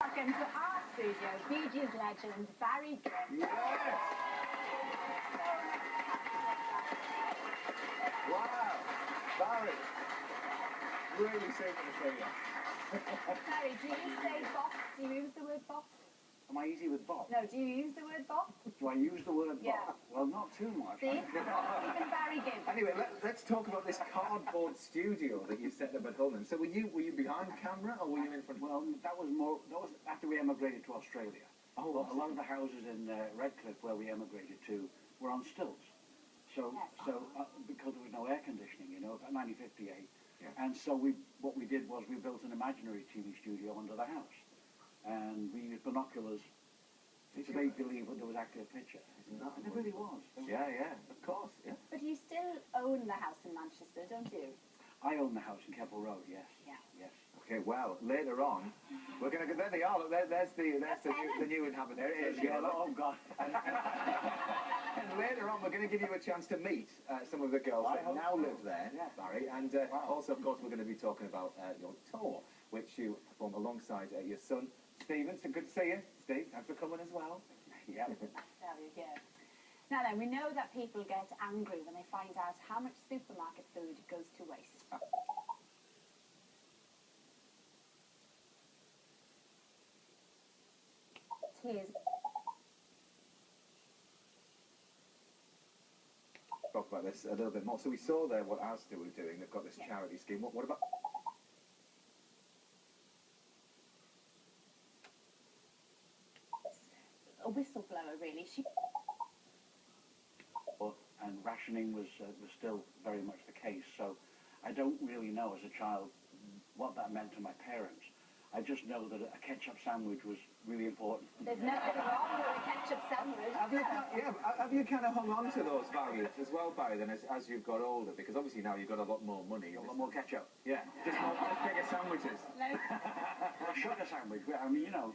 Welcome to our studio, Bee Gees legend Barry Gibb. Yes! Wow! Barry! Really super to see you. Barry, do you say box? Do you use the word box? Am I easy with Bob? No, do you use the word box? Do I use the word Bob? Yeah. Well, not too much. See? Even Barry Gibb. Anyway, let's talk about this cardboard studio that you set up at Holland. So were you behind camera or were you in front? Well, that was after we emigrated to Australia. Oh, well, a lot of the houses in Redcliffe where we emigrated to were on stilts. So, Yes. because there was no air conditioning, you know, about 1958. Yeah. And so what we did was we built an imaginary TV studio under the house. And we used binoculars to make believe that there was actually a picture. And it really was. Yeah, yeah, of course, yeah. But you still own the house in Manchester, don't you? I own the house in Keppel Road, yes. Yeah. Yes. Okay, well, later on, we're going to go, there they are, there's the new inhabitant. There it is, yeah. Oh, God. And later on, we're going to give you a chance to meet some of the girls that now live there, Yeah. Barry. And also, of course, we're going to be talking about your tour, which you perform alongside your son, Stephen. So good to see you, Steve. Thanks for coming as well. Yeah. There you go. Now then, we know that people get angry when they find out how much supermarket food goes to waste. Here's Talk about this a little bit more. So we saw there what Asda were doing. They've got this charity scheme. What about... a whistleblower, really. And rationing was still very much the case. So I don't really know as a child what that meant to my parents. I just know that a ketchup sandwich was really important. There's nothing wrong with a ketchup sandwich. Have you kind of hung on to those values as well, Barry, then as you've got older? Because obviously now you've got a lot more money. A lot more ketchup. Yeah, just bigger sandwiches. No. A sugar sandwich. I mean, you know,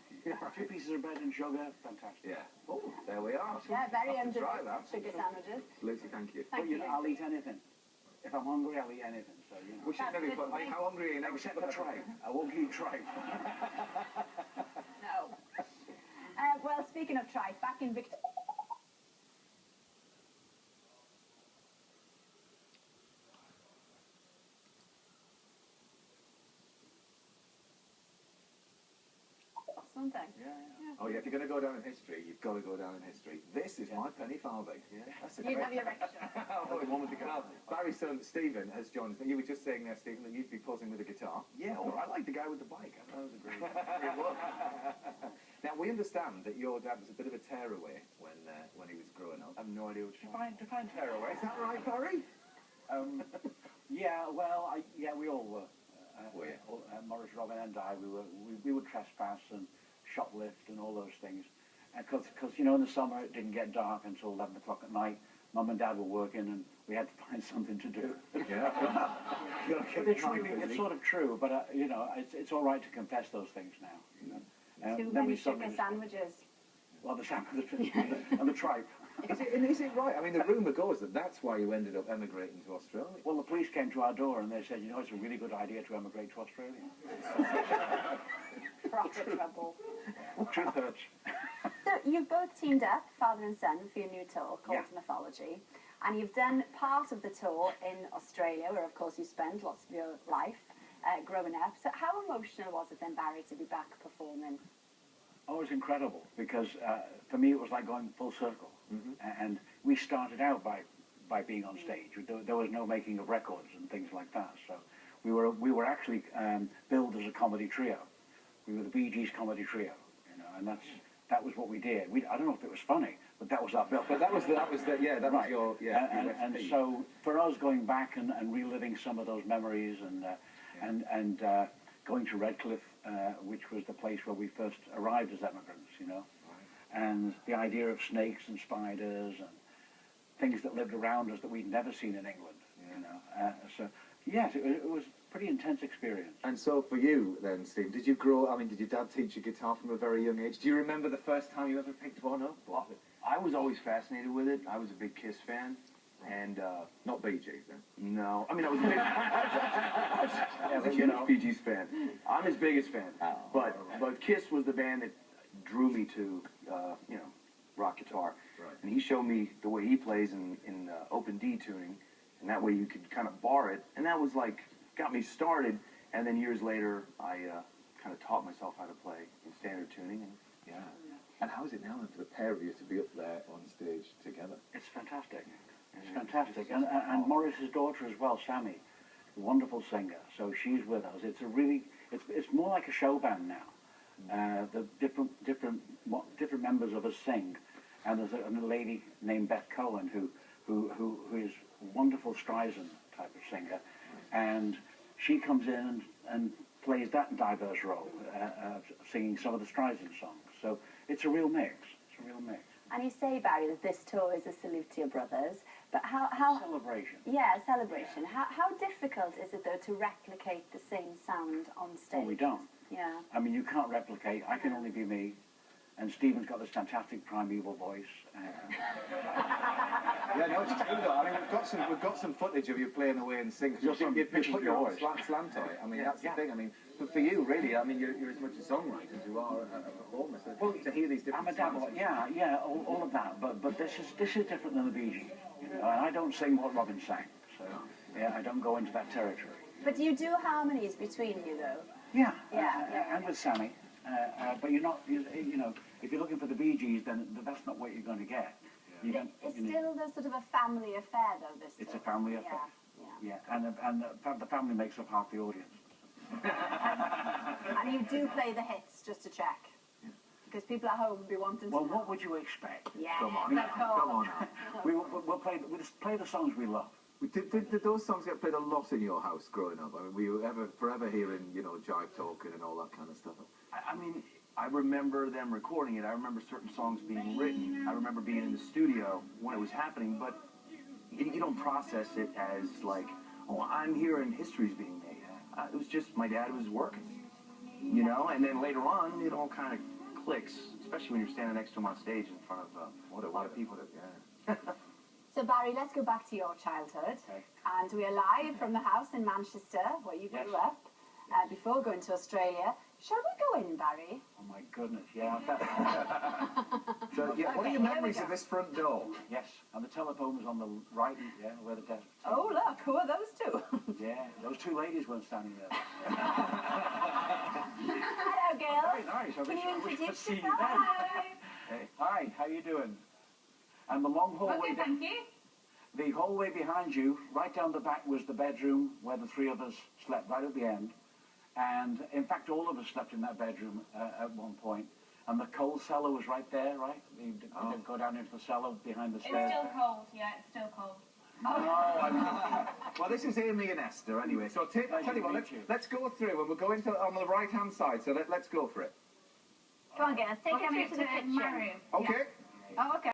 2 pieces of bread and sugar, fantastic. Yeah. Oh, there we are. Yeah, very Have to try that. sugar sandwiches. Lucy, thank you. Thank you. I'll eat anything. If I'm hungry, I'll eat anything. So, you know. We should maybe put, like, how hungry are you now? Except for tripe. I won't eat tripe. No. Well, speaking of tripe, back in Victoria. Something. Yeah. Oh yeah, if you're going to go down in history, you've got to go down in history. This is my penny farthing. Yeah. That's a You great... have your extra. Oh, the one with the guitar. Barry's son, Stephen, has joined us. You were just saying there, Stephen, that you'd be posing with a guitar. Yeah, I like the guy with the bike. I thought that was a great look. Now, we understand that your dad was a bit of a tearaway when he was growing up. I have no idea what you're saying. Define tearaway. Is that right, Barry? Yeah, well, we all were. Yeah. Maurice, Robin and I, we would trespass and shoplift and all those things. Because, you know, in the summer it didn't get dark until 11 o'clock at night. Mum and Dad were working and we had to find something to do. Yeah. But it's sort of true, but, you know, it's all right to confess those things now. You know? Too many sugar sandwiches. Well, the sandwiches and the tripe. Is it right? I mean, the rumour goes that that's why you ended up emigrating to Australia. Well, the police came to our door and they said, you know, it's a really good idea to emigrate to Australia. Proper trouble. Truth hurts. So you've both teamed up, father and son, for your new tour called Mythology. And you've done part of the tour in Australia, where, of course, you spent lots of your life growing up. So how emotional was it then, Barry, to be back performing? Oh, it was incredible, because for me it was like going full circle. And we started out by being on stage. There was no making of records and things like that. So we were actually billed as a comedy trio. We were the Bee Gees comedy trio, you know, and that was what we did. I don't know if it was funny, but that was our bill. But that was your and so for us going back and reliving some of those memories and going to Redcliffe, which was the place where we first arrived as immigrants, you know, and the idea of snakes and spiders and things that lived around us that we'd never seen in England, you know. So yes, it was a pretty intense experience. And so for you then, Steve, did your dad teach you guitar from a very young age? Do you remember the first time you ever picked one up? Well, I was always fascinated with it. I was a big Kiss fan. And Not Bee Gees, then. no, I mean I was a huge Bee Gees fan. I'm his biggest fan. But Kiss was the band that drew me to rock guitar. Right. And he showed me the way he plays in open D tuning, and that way you could kind of bar it, and that was like got me started. And then years later, I kind of taught myself how to play in standard tuning. And Yeah. And how is it now then for the pair of you to be up there on stage together? It's fantastic. It's fantastic. And Morris's daughter as well, Sammy, wonderful singer. So she's with us. It's a really, it's more like a show band now. The different members of us sing, and there's a lady named Beth Cohen who is a wonderful Streisand type of singer, and she comes in and plays that diverse role, singing some of the Streisand songs. So it's a real mix. It's a real mix. And you say, Barry, that this tour is a salute to your brothers, but how Celebration. Yeah, a celebration. How difficult is it, though, to replicate the same sound on stage? Well, we don't. Yeah. I mean, you can't replicate. I can only be me. And Stephen's got this fantastic primeval voice. Yeah, no, it's true though. I mean, we've got some footage of you playing away and singing. Just You put your own voice. slant on it. I mean, that's the thing. I mean, but for you, really, I mean, you're as much a songwriter as you are a performer. So to hear these different I'm a dabble. sounds. Yeah, all of that. But this is different than the Bee Gees. You know, and I don't sing what Robin sang. So yeah, I don't go into that territory. But do you do harmonies between you, though? Yeah. Yeah. And with Sammy. But you're not. You know, if you're looking for the Bee Gees, then that's not what you're going to get. You don't- It's you need- still the sort of a family affair, though, this It's tour. a family affair. Yeah. Yeah, and the family makes up half the audience. And you do play the hits, just to check. Because people at home will be wanting to Well, know. what would you expect? Yes, Come on, of course. come on now. We'll just play the songs we love. Did those songs get played a lot in your house growing up? I mean, were you forever hearing, jive talking and all that kind of stuff? I mean, I remember them recording it. I remember certain songs being written. I remember being in the studio when it was happening, but you don't process it as like, oh, I'm here and history's being made. It was just my dad was working, and then later on it all kind of clicks, especially when you're standing next to him on stage in front of a lot of people. Yeah. So, Barry, let's go back to your childhood. Okay. And we are live from the house in Manchester, where you grew Yes. up, before going to Australia. Shall we go in, Barry? Oh my goodness, yeah. So, yeah, what are Okay, your here we memories go. of this front door? Yes, and the telephone was on the right, yeah, where the desk. Oh, look, who are those two? Yeah, those two ladies weren't standing there. Hello, girls. Very nice. I Can you wish I'd introduce seen you yourself? then. Hey, hi, how you doing? And the long hallway. Okay, thank you. The hallway behind you, right down the back, was the bedroom where the three of us slept right at the end. And in fact, all of us slept in that bedroom at one point. And the coal cellar was right there, right? You didn't go down into the cellar behind the It's stairs. still cold, yeah, it's still cold. Well, this is Amy and Esther, anyway. So, tell you what, meet you. let's go through, and we'll go into on the right-hand side. So let's go for it. Come on, girls, take us through to the kitchen. My room. Okay. Oh, okay.